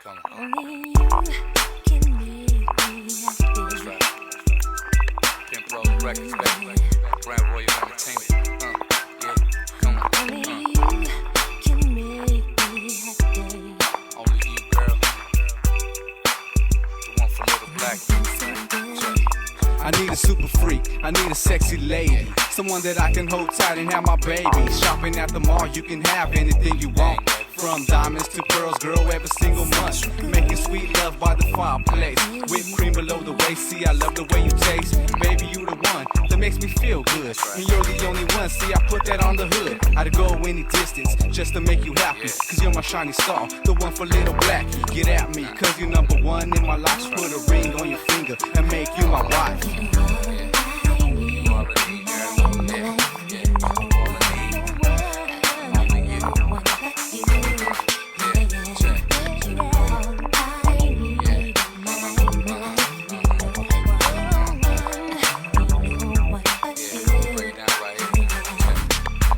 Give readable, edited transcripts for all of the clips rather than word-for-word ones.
Come on. Only you can make me happy. That's right. Pimp Roll Records, baby. Grand Royal Entertainment. Yeah, come on. Only you can make me happy. Only you, girl. The one for Little Black. I need a super freak, I need a sexy lady, someone that I can hold tight and have my baby. Shopping at the mall, you can have anything you want, from diamonds to pearls, girl, every single month. Making sweet love by the fireplace, whipped cream below the waist. See, I love the way you taste, baby, you the one that makes me feel good, and you're the only one. See, I put that on the hood. I'd go any distance just to make you happy, cause you're my shining star, the one for Little Black. Get at me, cause you're number one in my life. Put a ring on your finger and make you my wife.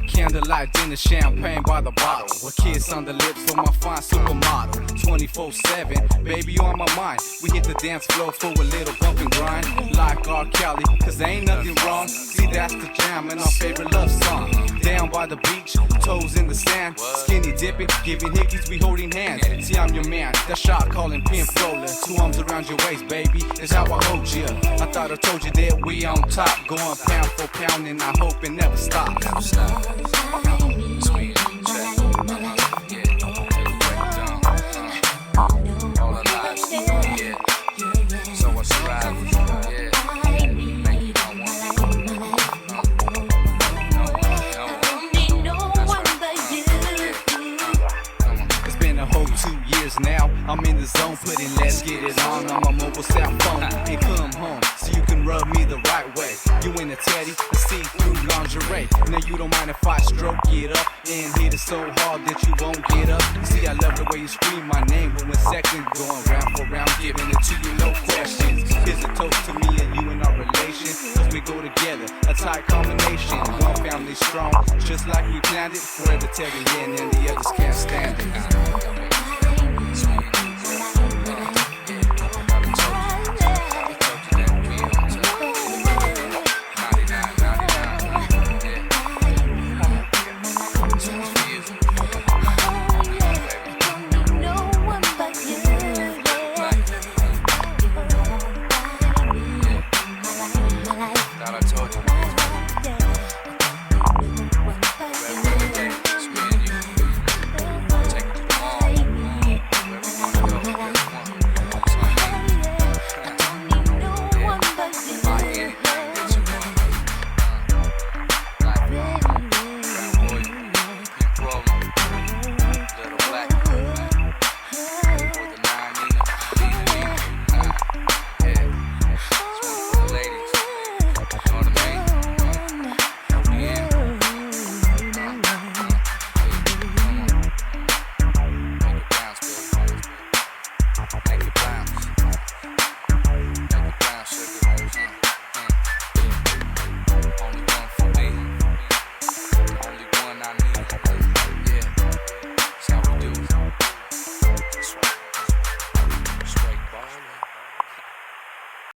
Candlelight dinner, champagne by the bottle, a kiss on the lips for my fine supermodel. 24/7, baby, you on my mind. We hit the dance floor for a little bump and grind, like R. Kelly, cause there ain't nothing wrong. See, that's the jam and our favorite love song. Down by the beach, toes in the sand, skinny dipping, giving hickeys, we holding hands. See, I'm your man, that shot calling pimp roller. 2 arms around your waist, baby, that's how I hold you. I thought I told you that we on top, going pound for pound, and I hope it never stops. Never stop. Sweet, check. Yeah, break it down. All our lives. Yeah. So what's the ride? Yeah. Make you don't want it. It's been a whole 2 years now. I'm in the zone, putting let's get it on my mobile cell phone. And come home so you can rub me the right way. You in a teddy, a see-through lingerie. Now you don't mind if I stroke it up and hit it so hard that you won't get up. See, I love the way you scream my name when we're second, going round for round, giving it to you, no questions. Here's a toast to me and you and our relation, cause we go together, a tight combination. One family strong, just like we planned it. Forever tell the end and the others can't stand it.